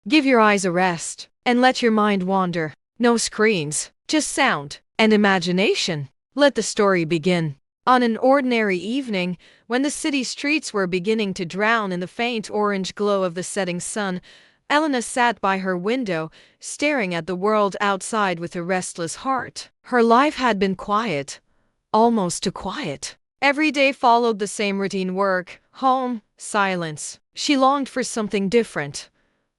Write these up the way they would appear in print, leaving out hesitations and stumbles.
Give your eyes a rest, and let your mind wander. No screens, just sound and imagination. Let the story begin. On an ordinary evening, when the city streets were beginning to drown in the faint orange glow of the setting sun, Elena sat by her window, staring at the world outside with a restless heart. Her life had been quiet, almost too quiet. Every day followed the same routine: work, home, silence. She longed for something different,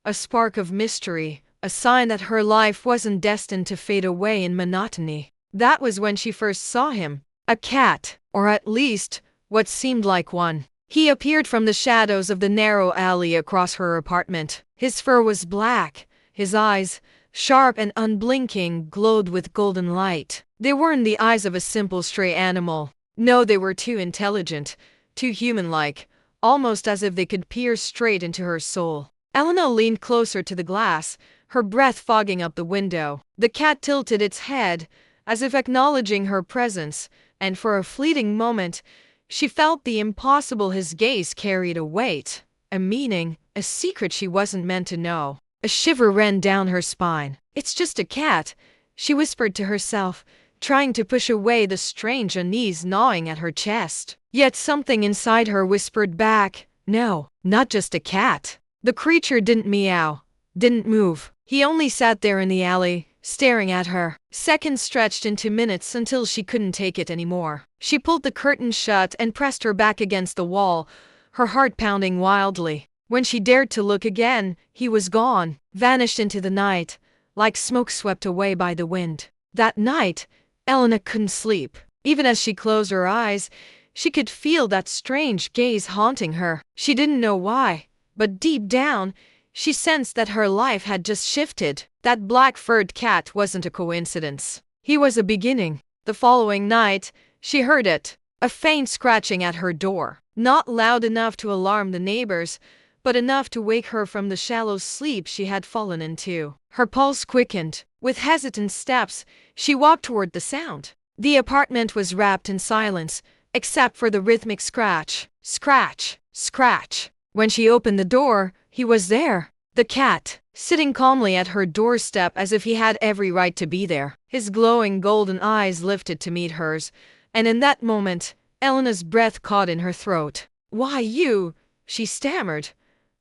a spark of mystery, a sign that her life wasn't destined to fade away in monotony. That was when she first saw him, a cat, or at least what seemed like one. He appeared from the shadows of the narrow alley across her apartment. His fur was black, his eyes, sharp and unblinking, glowed with golden light. They weren't the eyes of a simple stray animal. No, they were too intelligent, too human-like, almost as if they could peer straight into her soul. Elena leaned closer to the glass, her breath fogging up the window. The cat tilted its head, as if acknowledging her presence, and for a fleeting moment, she felt the impossible. His gaze carried a weight, a meaning, a secret she wasn't meant to know. A shiver ran down her spine. "It's just a cat," she whispered to herself, trying to push away the strange unease gnawing at her chest. Yet something inside her whispered back, "No, not just a cat." The creature didn't meow, didn't move. He only sat there in the alley, staring at her. Seconds stretched into minutes until she couldn't take it anymore. She pulled the curtain shut and pressed her back against the wall, her heart pounding wildly. When she dared to look again, he was gone, vanished into the night, like smoke swept away by the wind. That night, Elena couldn't sleep. Even as she closed her eyes, she could feel that strange gaze haunting her. She didn't know why, but deep down, she sensed that her life had just shifted. That black-furred cat wasn't a coincidence. He was a beginning. The following night, she heard it, a faint scratching at her door. Not loud enough to alarm the neighbors, but enough to wake her from the shallow sleep she had fallen into. Her pulse quickened. With hesitant steps, she walked toward the sound. The apartment was wrapped in silence, except for the rhythmic scratch, scratch, scratch. When she opened the door, he was there, the cat, sitting calmly at her doorstep as if he had every right to be there. His glowing golden eyes lifted to meet hers, and in that moment, Elena's breath caught in her throat. "Why you?" she stammered,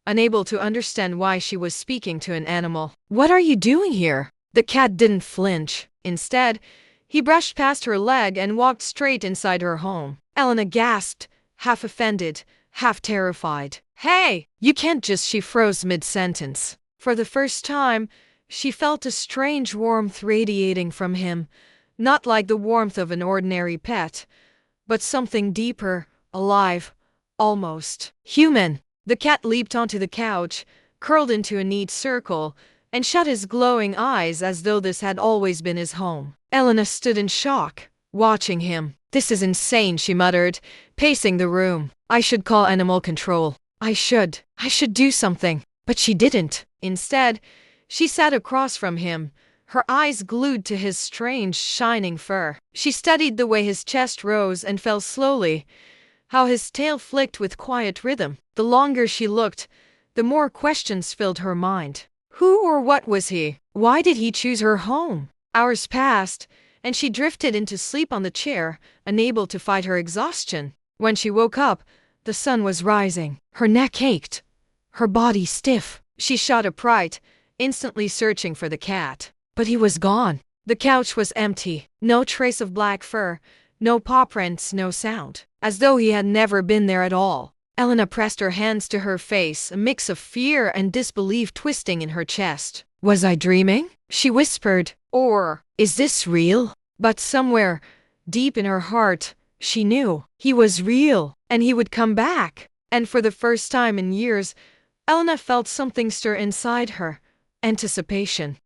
unable to understand why she was speaking to an animal. "What are you doing here?" The cat didn't flinch. Instead, he brushed past her leg and walked straight inside her home. Elena gasped, half offended, half terrified. "Hey, you can't just..." She froze mid-sentence. For the first time, she felt a strange warmth radiating from him, not like the warmth of an ordinary pet, but something deeper, alive, almost human. The cat leaped onto the couch, curled into a neat circle, and shut his glowing eyes as though this had always been his home. Elena stood in shock, watching him. "This is insane," she muttered, pacing the room. "I should call animal control. I should do something." But she didn't. Instead, she sat across from him, her eyes glued to his strange, shining fur. She studied the way his chest rose and fell slowly, how his tail flicked with quiet rhythm. The longer she looked, the more questions filled her mind. Who or what was he? Why did he choose her home? Hours passed, and she drifted into sleep on the chair, unable to fight her exhaustion. When she woke up, the sun was rising. Her neck ached, her body stiff. She shot upright, instantly searching for the cat. But he was gone. The couch was empty. No trace of black fur, no paw prints, no sound. As though he had never been there at all. Elena pressed her hands to her face, a mix of fear and disbelief twisting in her chest. "Was I dreaming?" she whispered. "Or is this real?" But somewhere, deep in her heart, she knew he was real, and he would come back. And for the first time in years, Elena felt something stir inside her. Anticipation.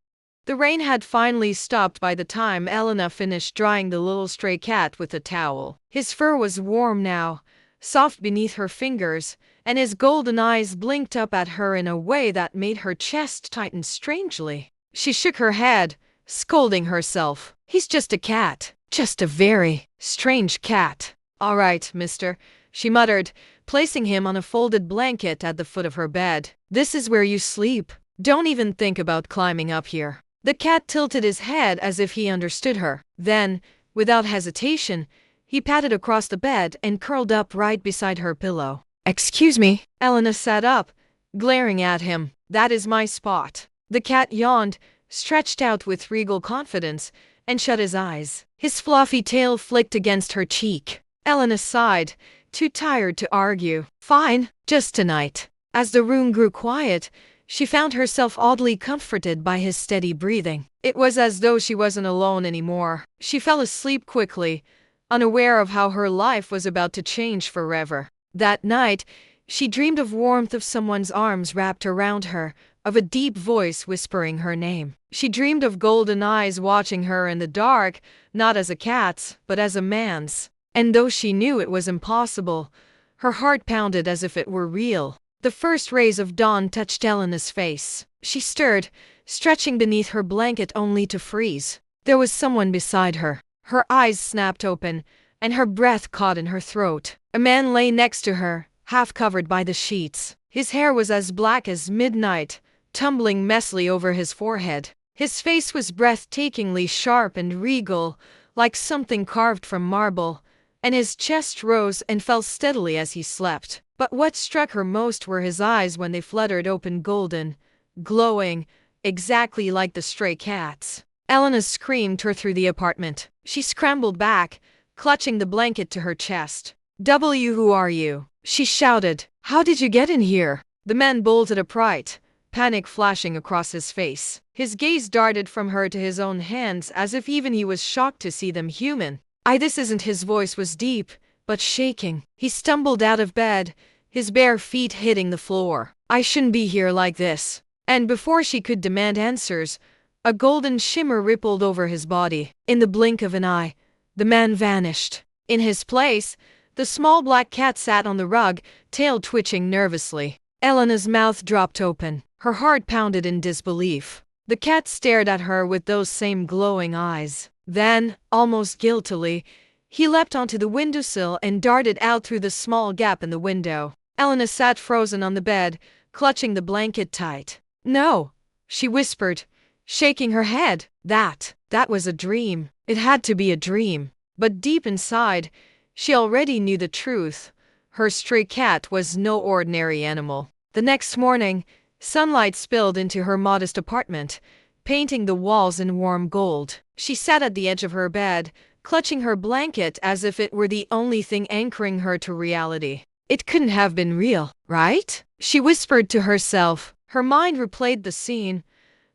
The rain had finally stopped by the time Elena finished drying the little stray cat with a towel. His fur was warm now, soft beneath her fingers, and his golden eyes blinked up at her in a way that made her chest tighten strangely. She shook her head, scolding herself. "He's just a cat. Just a very strange cat." "All right, mister," she muttered, placing him on a folded blanket at the foot of her bed. "This is where you sleep." Don't even think about climbing up here. The cat tilted his head as if he understood her. Then, without hesitation, he patted across the bed and curled up right beside her pillow. Excuse me. Elena sat up, glaring at him. That is my spot. The cat yawned, stretched out with regal confidence, and shut his eyes. His fluffy tail flicked against her cheek. Elena sighed, too tired to argue. Fine, just tonight. As the room grew quiet, she found herself oddly comforted by his steady breathing. It was as though she wasn't alone anymore. She fell asleep quickly, unaware of how her life was about to change forever. That night, she dreamed of warmth, of someone's arms wrapped around her, of a deep voice whispering her name. She dreamed of golden eyes watching her in the dark, not as a cat's, but as a man's. And though she knew it was impossible, her heart pounded as if it were real. The first rays of dawn touched Elena's face. She stirred, stretching beneath her blanket only to freeze. There was someone beside her. Her eyes snapped open, and her breath caught in her throat. A man lay next to her, half covered by the sheets. His hair was as black as midnight, tumbling messily over his forehead. His face was breathtakingly sharp and regal, like something carved from marble, and his chest rose and fell steadily as he slept. But what struck her most were his eyes when they fluttered open, golden, glowing, exactly like the stray cat's. Elena screamed her through the apartment. She scrambled back, clutching the blanket to her chest. Who are you? She shouted. How did you get in here? The man bolted upright, panic flashing across his face. His gaze darted from her to his own hands as if even he was shocked to see them human. This isn't. His voice was deep, but shaking. He stumbled out of bed, his bare feet hitting the floor. I shouldn't be here like this. And before she could demand answers, a golden shimmer rippled over his body. In the blink of an eye, the man vanished. In his place, the small black cat sat on the rug, tail twitching nervously. Elena's mouth dropped open. Her heart pounded in disbelief. The cat stared at her with those same glowing eyes. Then, almost guiltily, he leapt onto the windowsill and darted out through the small gap in the window. Elena sat frozen on the bed, clutching the blanket tight. No, she whispered, shaking her head. That was a dream. It had to be a dream. But deep inside, she already knew the truth. Her stray cat was no ordinary animal. The next morning, sunlight spilled into her modest apartment, painting the walls in warm gold. She sat at the edge of her bed, clutching her blanket as if it were the only thing anchoring her to reality. It couldn't have been real, right? She whispered to herself. Her mind replayed the scene,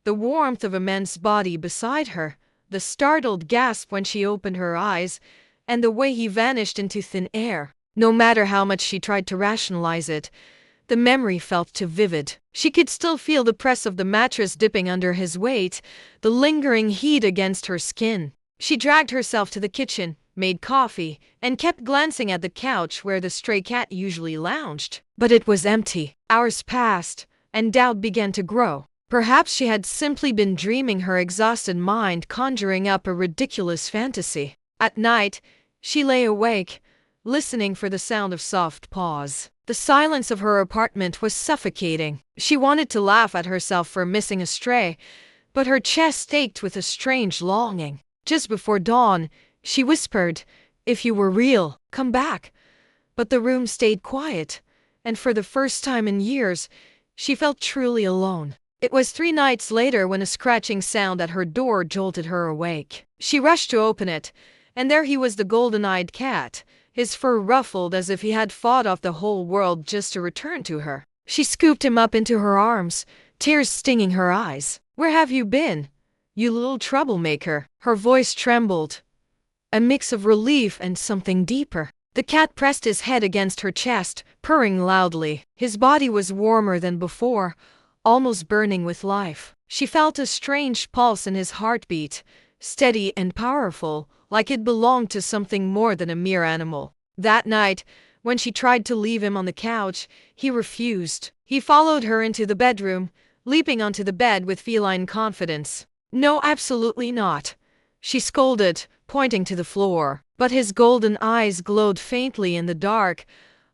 the warmth of a man's body beside her, the startled gasp when she opened her eyes, and the way he vanished into thin air. No matter how much she tried to rationalize it, the memory felt too vivid. She could still feel the press of the mattress dipping under his weight, the lingering heat against her skin. She dragged herself to the kitchen, made coffee, and kept glancing at the couch where the stray cat usually lounged. But it was empty. Hours passed, and doubt began to grow. Perhaps she had simply been dreaming, her exhausted mind conjuring up a ridiculous fantasy. At night, she lay awake, listening for the sound of soft paws. The silence of her apartment was suffocating. She wanted to laugh at herself for missing a stray, but her chest ached with a strange longing. Just before dawn, she whispered, "If you were real, come back." But the room stayed quiet, and for the first time in years, she felt truly alone. It was 3 nights later when a scratching sound at her door jolted her awake. She rushed to open it, and there he was, the golden-eyed cat, his fur ruffled as if he had fought off the whole world just to return to her. She scooped him up into her arms, tears stinging her eyes. "Where have you been, you little troublemaker?" Her voice trembled, a mix of relief and something deeper. The cat pressed his head against her chest, purring loudly. His body was warmer than before, almost burning with life. She felt a strange pulse in his heartbeat, steady and powerful, like it belonged to something more than a mere animal. That night, when she tried to leave him on the couch, he refused. He followed her into the bedroom, leaping onto the bed with feline confidence. "No, absolutely not," she scolded, pointing to the floor. But his golden eyes glowed faintly in the dark,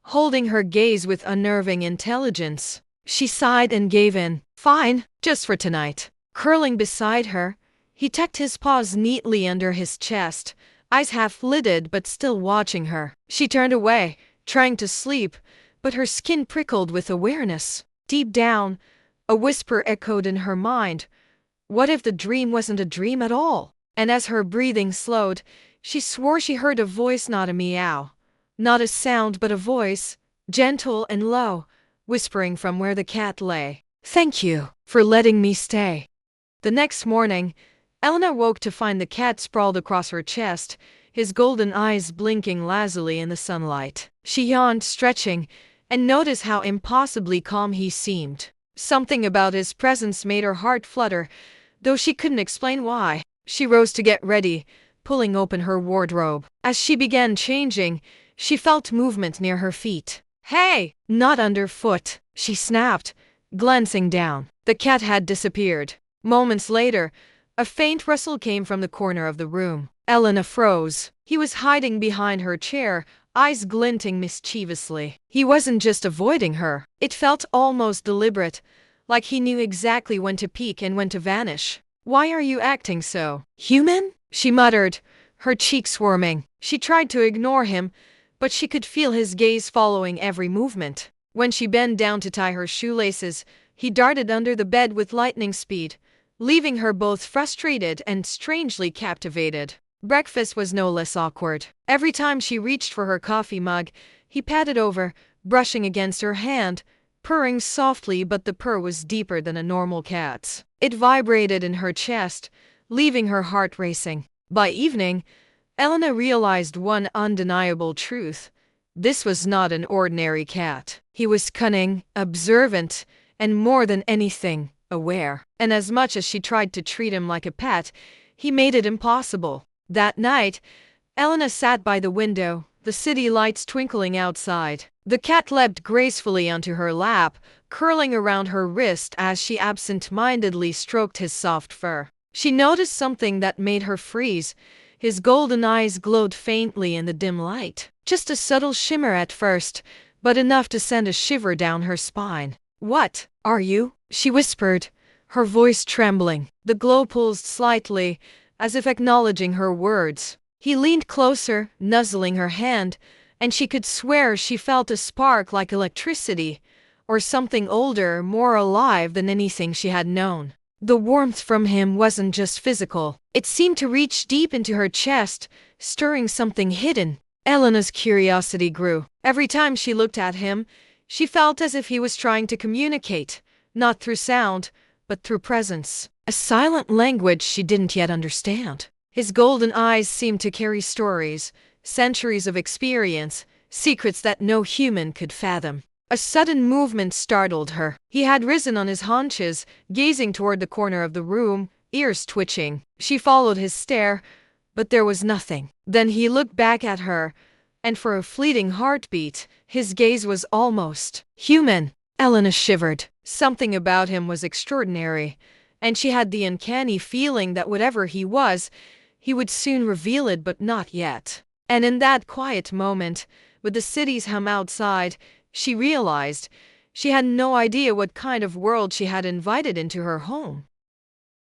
holding her gaze with unnerving intelligence. She sighed and gave in. Fine, just for tonight. Curling beside her, he tucked his paws neatly under his chest, eyes half-lidded but still watching her. She turned away, trying to sleep, but her skin prickled with awareness. Deep down, a whisper echoed in her mind. What if the dream wasn't a dream at all? And as her breathing slowed, she swore she heard a voice, not a meow, not a sound, but a voice, gentle and low, whispering from where the cat lay. Thank you for letting me stay. The next morning, Elena woke to find the cat sprawled across her chest, his golden eyes blinking lazily in the sunlight. She yawned, stretching, and noticed how impossibly calm he seemed. Something about his presence made her heart flutter, though she couldn't explain why. She rose to get ready, pulling open her wardrobe. As she began changing, she felt movement near her feet. Hey! Not underfoot, she snapped, glancing down. The cat had disappeared. Moments later, a faint rustle came from the corner of the room. Elena froze. He was hiding behind her chair, eyes glinting mischievously. He wasn't just avoiding her. It felt almost deliberate, like he knew exactly when to peek and when to vanish. Why are you acting so human? She muttered, her cheeks warming. She tried to ignore him, but she could feel his gaze following every movement. When she bent down to tie her shoelaces, he darted under the bed with lightning speed, leaving her both frustrated and strangely captivated. Breakfast was no less awkward. Every time she reached for her coffee mug, he patted over, brushing against her hand, purring softly, but the purr was deeper than a normal cat's. It vibrated in her chest, leaving her heart racing. By evening, Elena realized one undeniable truth. This was not an ordinary cat. He was cunning, observant, and more than anything, aware. And as much as she tried to treat him like a pet, he made it impossible. That night, Elena sat by the window, the city lights twinkling outside. The cat leapt gracefully onto her lap, curling around her wrist as she absent-mindedly stroked his soft fur. She noticed something that made her freeze. His golden eyes glowed faintly in the dim light. Just a subtle shimmer at first, but enough to send a shiver down her spine. What are you? She whispered, her voice trembling. The glow pulsed slightly, as if acknowledging her words. He leaned closer, nuzzling her hand, and she could swear she felt a spark like electricity, or something older, more alive than anything she had known. The warmth from him wasn't just physical. It seemed to reach deep into her chest, stirring something hidden. Elena's curiosity grew. Every time she looked at him, she felt as if he was trying to communicate, not through sound, but through presence. A silent language she didn't yet understand. His golden eyes seemed to carry stories, centuries of experience, secrets that no human could fathom. A sudden movement startled her. He had risen on his haunches, gazing toward the corner of the room, ears twitching. She followed his stare, but there was nothing. Then he looked back at her, and for a fleeting heartbeat, his gaze was almost human. Elena shivered. Something about him was extraordinary, and she had the uncanny feeling that whatever he was, he would soon reveal it, but not yet. And in that quiet moment, with the city's hum outside, she realized she had no idea what kind of world she had invited into her home.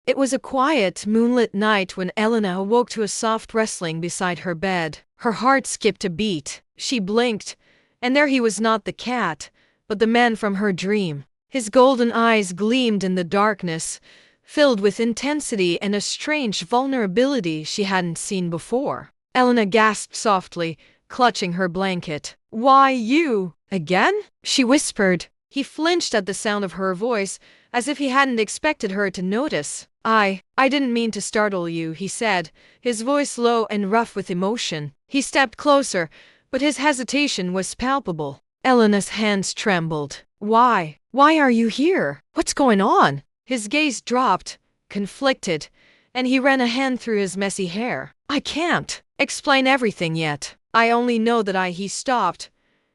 It was a quiet, moonlit night when Elena awoke to a soft rustling beside her bed. Her heart skipped a beat. She blinked, and there he was, not the cat, but the man from her dream. His golden eyes gleamed in the darkness, filled with intensity and a strange vulnerability she hadn't seen before. Elena gasped softly, clutching her blanket. "Why, you again?" she whispered. He flinched at the sound of her voice, as if he hadn't expected her to notice. I didn't mean to startle you," he said, his voice low and rough with emotion. He stepped closer, but his hesitation was palpable. Elena's hands trembled. Why are you here? What's going on?" His gaze dropped, conflicted, and he ran a hand through his messy hair. "I can't explain everything yet. I only know that he stopped,"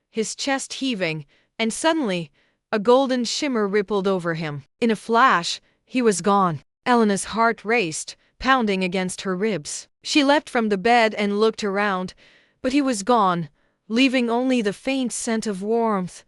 his chest heaving, and suddenly, a golden shimmer rippled over him. In a flash, he was gone. Elena's heart raced, pounding against her ribs. She leapt from the bed and looked around, but he was gone, leaving only the faint scent of warmth,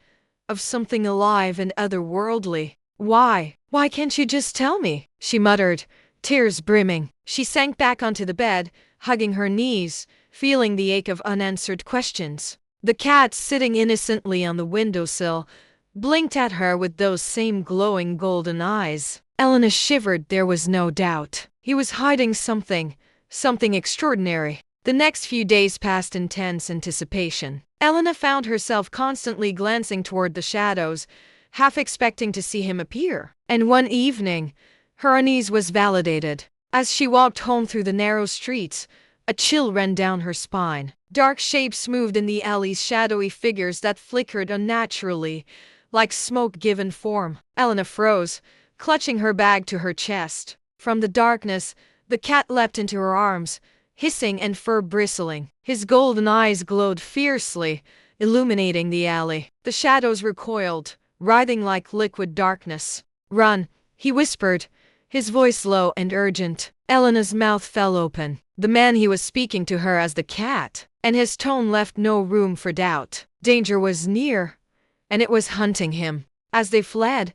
of something alive and otherworldly. Why can't you just tell me? She muttered, tears brimming. She sank back onto the bed, hugging her knees, feeling the ache of unanswered questions. The cat, sitting innocently on the windowsill, blinked at her with those same glowing golden eyes. Elena shivered. There was no doubt. He was hiding something extraordinary. The next few days passed in tense anticipation. Elena found herself constantly glancing toward the shadows, half expecting to see him appear. And one evening, her unease was validated. As she walked home through the narrow streets, a chill ran down her spine. Dark shapes moved in the alleys, shadowy figures that flickered unnaturally, like smoke given form. Elena froze, clutching her bag to her chest. From the darkness, the cat leapt into her arms, hissing and fur bristling. His golden eyes glowed fiercely, illuminating the alley. The shadows recoiled, writhing like liquid darkness. "Run," he whispered, his voice low and urgent. Elena's mouth fell open. The man, he was speaking to her as the cat, and his tone left no room for doubt. Danger was near, and it was hunting him. As they fled,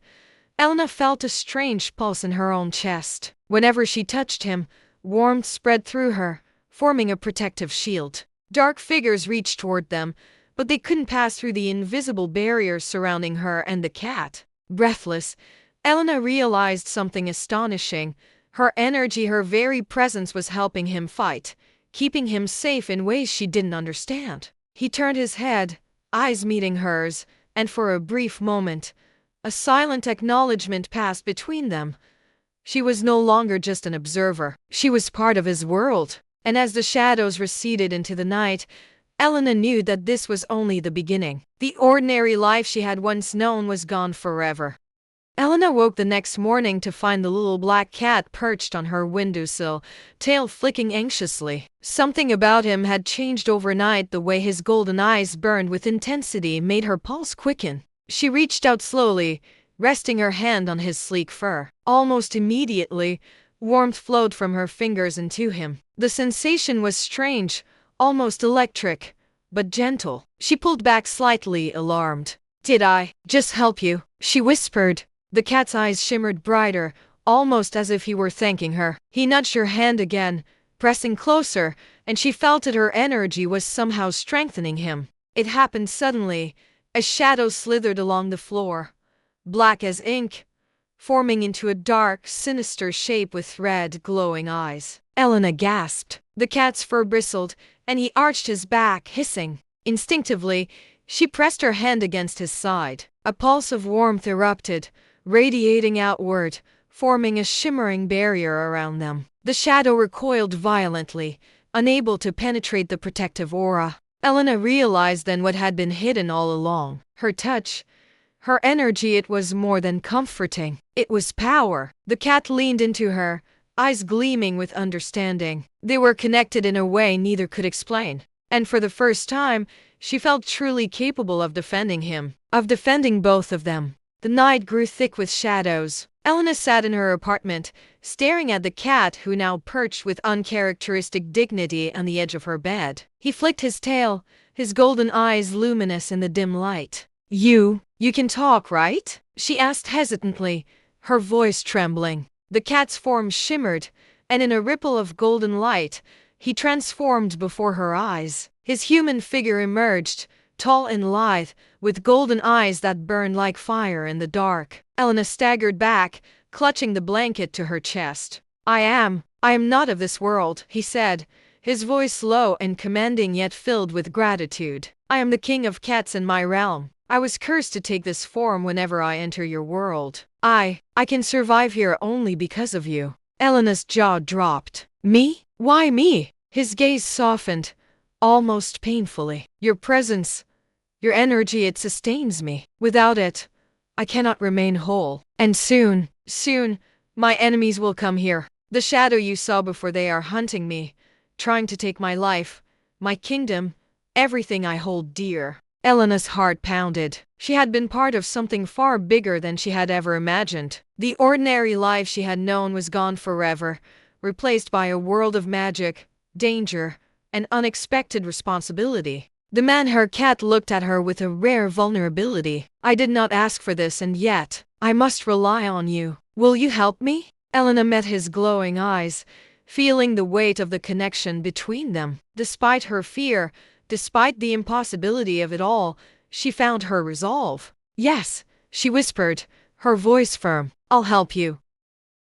Elena felt a strange pulse in her own chest. Whenever she touched him, warmth spread through her, forming a protective shield. Dark figures reached toward them, but they couldn't pass through the invisible barriers surrounding her and the cat. Breathless, Elena realized something astonishing. Her energy, her very presence was helping him fight, keeping him safe in ways she didn't understand. He turned his head, eyes meeting hers, and for a brief moment, a silent acknowledgement passed between them. She was no longer just an observer. She was part of his world. And as the shadows receded into the night, Elena knew that this was only the beginning. The ordinary life she had once known was gone forever. Elena woke the next morning to find the little black cat perched on her windowsill, tail flicking anxiously. Something about him had changed overnight. The way his golden eyes burned with intensity made her pulse quicken. She reached out slowly, resting her hand on his sleek fur. Almost immediately, warmth flowed from her fingers into him. The sensation was strange, almost electric, but gentle. She pulled back slightly, alarmed. "Did I just help you?" she whispered. The cat's eyes shimmered brighter, almost as if he were thanking her. He nudged her hand again, pressing closer, and she felt that her energy was somehow strengthening him. It happened suddenly. A shadow slithered along the floor, black as ink, forming into a dark, sinister shape with red, glowing eyes. Elena gasped. The cat's fur bristled, and he arched his back, hissing. Instinctively, she pressed her hand against his side. A pulse of warmth erupted, radiating outward, forming a shimmering barrier around them. The shadow recoiled violently, unable to penetrate the protective aura. Elena realized then what had been hidden all along. Her touch, her energy, it was more than comforting. It was power. The cat leaned into her, eyes gleaming with understanding. They were connected in a way neither could explain. And for the first time, she felt truly capable of defending him, of defending both of them. The night grew thick with shadows. Elena sat in her apartment, staring at the cat who now perched with uncharacteristic dignity on the edge of her bed. He flicked his tail, his golden eyes luminous in the dim light. You can talk, right?" she asked hesitantly, her voice trembling. The cat's form shimmered, and in a ripple of golden light, he transformed before her eyes. His human figure emerged, tall and lithe, with golden eyes that burned like fire in the dark. Elena staggered back, clutching the blanket to her chest. I am not of this world," he said, his voice low and commanding yet filled with gratitude. "I am the king of cats in my realm. I was cursed to take this form whenever I enter your world. I can survive here only because of you." Elena's jaw dropped. "Me? Why me?" His gaze softened, almost painfully. "Your presence, your energy, it sustains me. Without it, I cannot remain whole. And soon, my enemies will come here. The shadow you saw before, they are hunting me, trying to take my life, my kingdom, everything I hold dear." Elena's heart pounded. She had been part of something far bigger than she had ever imagined. The ordinary life she had known was gone forever, replaced by a world of magic, danger, and unexpected responsibility. The man her cat looked at her with a rare vulnerability. I did not ask for this, and yet I must rely on you. Will you help me? Elena met his glowing eyes, feeling the weight of the connection between them. Despite her fear, despite the impossibility of it all, she found her resolve. Yes, she whispered, her voice firm. I'll help you.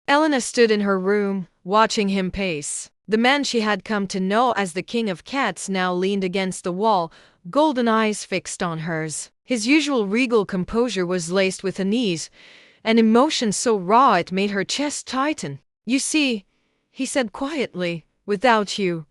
Elena stood in her room, watching him pace. The man she had come to know as the King of Cats now leaned against the wall, golden eyes fixed on hers. His usual regal composure was laced with unease, an emotion so raw it made her chest tighten. You see, he said quietly, without you,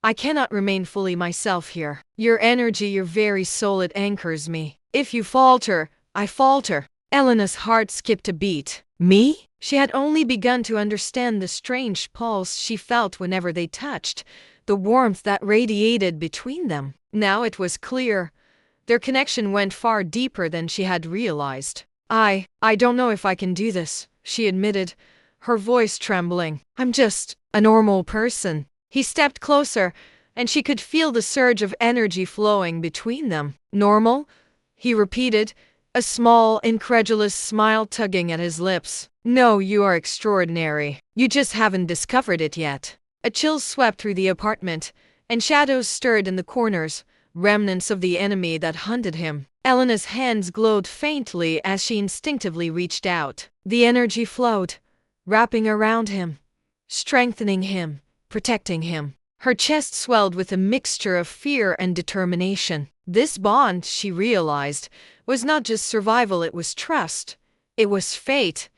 I cannot remain fully myself here. Your energy, your very soul, it anchors me. If you falter, I falter. Elena's heart skipped a beat. Me? She had only begun to understand the strange pulse she felt whenever they touched, the warmth that radiated between them. Now it was clear. Their connection went far deeper than she had realized. I don't know if I can do this, she admitted, her voice trembling. I'm just a normal person. He stepped closer, and she could feel the surge of energy flowing between them. Normal? He repeated, a small, incredulous smile tugging at his lips. No, you are extraordinary. You just haven't discovered it yet. A chill swept through the apartment, and shadows stirred in the corners, remnants of the enemy that hunted him. Elena's hands glowed faintly as she instinctively reached out. The energy flowed, wrapping around him, strengthening him, protecting him. Her chest swelled with a mixture of fear and determination. This bond, she realized, was not just survival, it was trust. It was fate.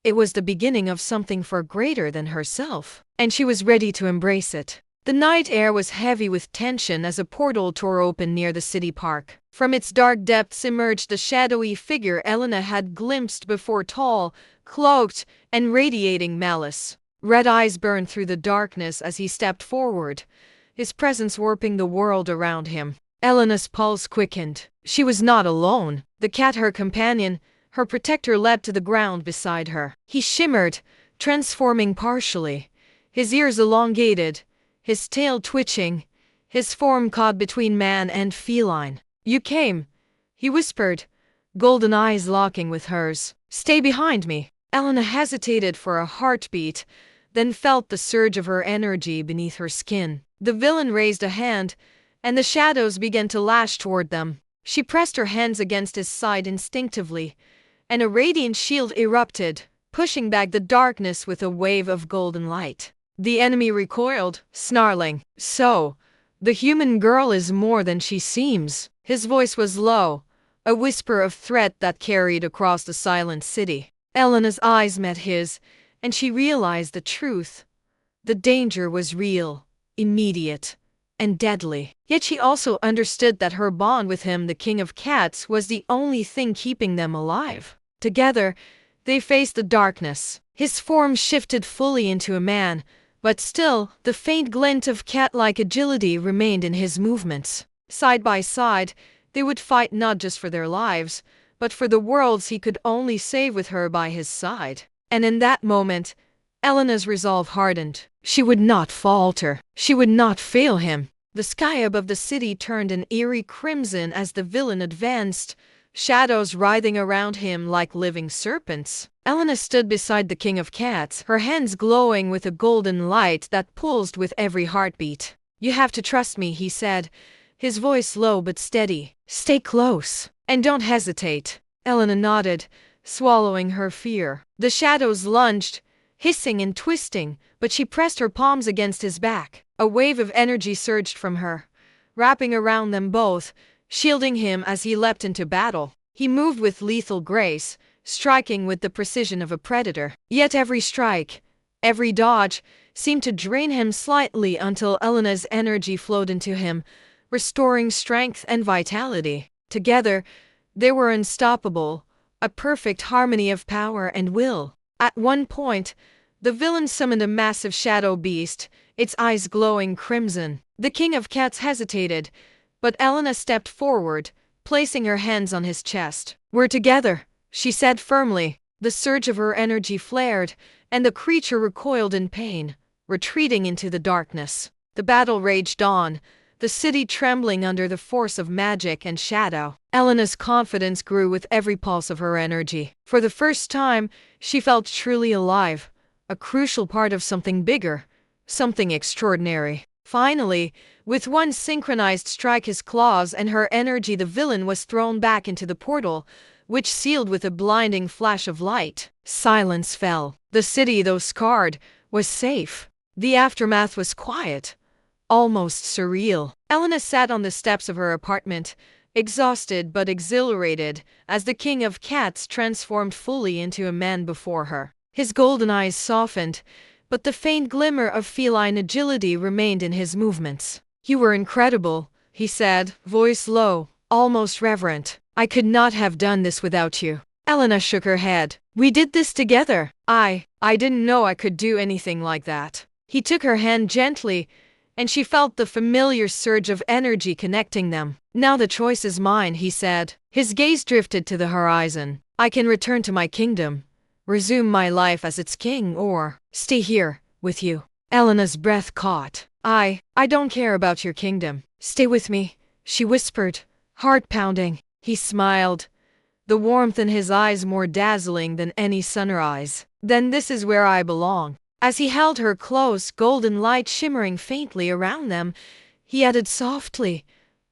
It was the beginning of something far greater than herself, and she was ready to embrace it. The night air was heavy with tension as a portal tore open near the city park. From its dark depths emerged the shadowy figure Elena had glimpsed before, tall, cloaked, and radiating malice. Red eyes burned through the darkness as he stepped forward, his presence warping the world around him. Elena's pulse quickened. She was not alone. The cat, her companion, her protector, leapt to the ground beside her. He shimmered, transforming partially, his ears elongated, his tail twitching, his form caught between man and feline. You came, he whispered, golden eyes locking with hers. Stay behind me. Elena hesitated for a heartbeat, then felt the surge of her energy beneath her skin. The villain raised a hand, and the shadows began to lash toward them. She pressed her hands against his side instinctively, and a radiant shield erupted, pushing back the darkness with a wave of golden light. The enemy recoiled, snarling. So, the human girl is more than she seems. His voice was low, a whisper of threat that carried across the silent city. Elena's eyes met his, and she realized the truth. The danger was real, immediate, and deadly. Yet she also understood that her bond with him, the King of Cats, was the only thing keeping them alive. Together, they faced the darkness. His form shifted fully into a man, but still, the faint glint of cat-like agility remained in his movements. Side by side, they would fight not just for their lives, but for the worlds he could only save with her by his side. And in that moment, Elena's resolve hardened. She would not falter. She would not fail him. The sky above the city turned an eerie crimson as the villain advanced, shadows writhing around him like living serpents. Elena stood beside the King of Cats, her hands glowing with a golden light that pulsed with every heartbeat. You have to trust me, he said, his voice low but steady. Stay close, and don't hesitate. Elena nodded, swallowing her fear. The shadows lunged, hissing and twisting, but she pressed her palms against his back. A wave of energy surged from her, wrapping around them both, shielding him as he leapt into battle. He moved with lethal grace, striking with the precision of a predator. Yet every strike, every dodge, seemed to drain him slightly until Elena's energy flowed into him, restoring strength and vitality. Together, they were unstoppable, a perfect harmony of power and will. At one point, the villain summoned a massive shadow beast, its eyes glowing crimson. The King of Cats hesitated, but Elena stepped forward, placing her hands on his chest. We're together, she said firmly. The surge of her energy flared, and the creature recoiled in pain, retreating into the darkness. The battle raged on, the city trembling under the force of magic and shadow. Elena's confidence grew with every pulse of her energy. For the first time, she felt truly alive, a crucial part of something bigger, something extraordinary. Finally, with one synchronized strike his claws and her energy, the villain was thrown back into the portal, which sealed with a blinding flash of light. Silence fell. The city, though scarred, was safe. The aftermath was quiet, almost surreal. Elena sat on the steps of her apartment, exhausted but exhilarated, as the king of cats transformed fully into a man before her. His golden eyes softened, but the faint glimmer of feline agility remained in his movements. "You were incredible," he said, voice low, almost reverent. "I could not have done this without you." Elena shook her head. "We did this together." I didn't know I could do anything like that." He took her hand gently, and she felt the familiar surge of energy connecting them. "Now the choice is mine," he said. His gaze drifted to the horizon. "I can return to my kingdom, resume my life as its king, or stay here with you." Elena's breath caught. I don't care about your kingdom. Stay with me," she whispered, heart pounding. He smiled, the warmth in his eyes more dazzling than any sunrise. "Then this is where I belong." As he held her close, golden light shimmering faintly around them, he added softly,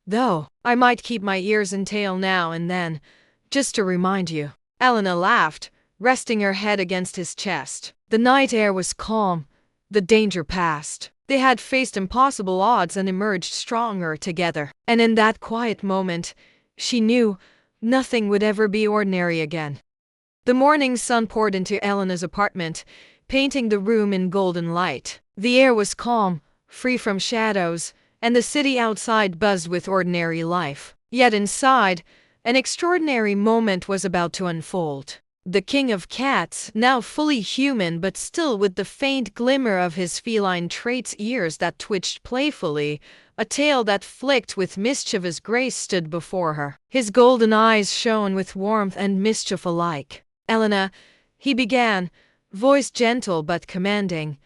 "Though I might keep my ears and tail now and then, just to remind you." Elena laughed, resting her head against his chest. The night air was calm, the danger past. They had faced impossible odds and emerged stronger together. And in that quiet moment, she knew nothing would ever be ordinary again. The morning sun poured into Elena's apartment, painting the room in golden light. The air was calm, free from shadows, and the city outside buzzed with ordinary life. Yet inside, an extraordinary moment was about to unfold. The king of cats, now fully human but still with the faint glimmer of his feline traits, ears that twitched playfully, a tail that flicked with mischievous grace, stood before her. His golden eyes shone with warmth and mischief alike. "Elena," he began, voice gentle but commanding,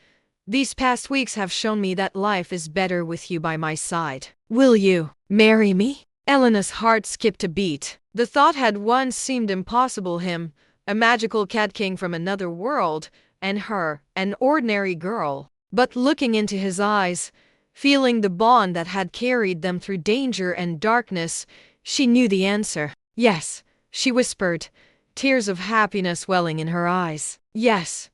"these past weeks have shown me that life is better with you by my side. Will you marry me?" Elena's heart skipped a beat. The thought had once seemed impossible. Him, a magical cat king from another world, and her, an ordinary girl. But looking into his eyes, feeling the bond that had carried them through danger and darkness, she knew the answer. "Yes," she whispered, tears of happiness welling in her eyes. "Yes,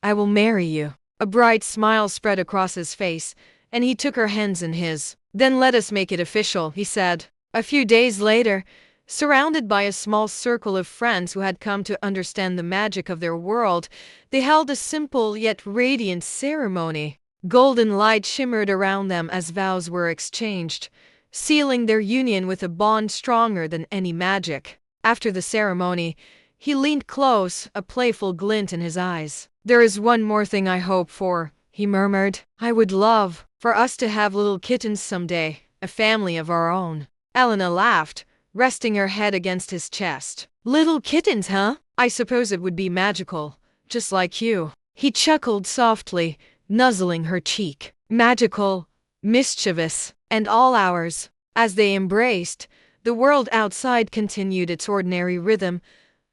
I will marry you." A bright smile spread across his face, and he took her hands in his. "Then let us make it official," he said. A few days later, surrounded by a small circle of friends who had come to understand the magic of their world, they held a simple yet radiant ceremony. Golden light shimmered around them as vows were exchanged, sealing their union with a bond stronger than any magic. After the ceremony, he leaned close, a playful glint in his eyes. "There is one more thing I hope for," he murmured. "I would love for us to have little kittens someday, a family of our own." Elena laughed, resting her head against his chest. "Little kittens, huh? I suppose it would be magical, just like you." He chuckled softly, nuzzling her cheek. "Magical, mischievous, and all ours." As they embraced, the world outside continued its ordinary rhythm,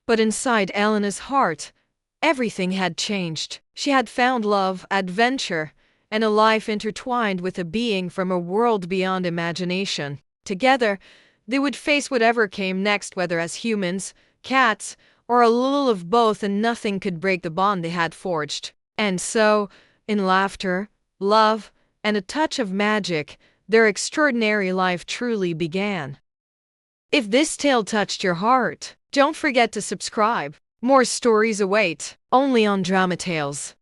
but inside Elena's heart, everything had changed. She had found love, adventure, and a life intertwined with a being from a world beyond imagination. Together, they would face whatever came next, whether as humans, cats, or a little of both, and nothing could break the bond they had forged. And so, in laughter, love, and a touch of magic, their extraordinary life truly began. If this tale touched your heart, don't forget to subscribe. More stories await, only on Drama Tales.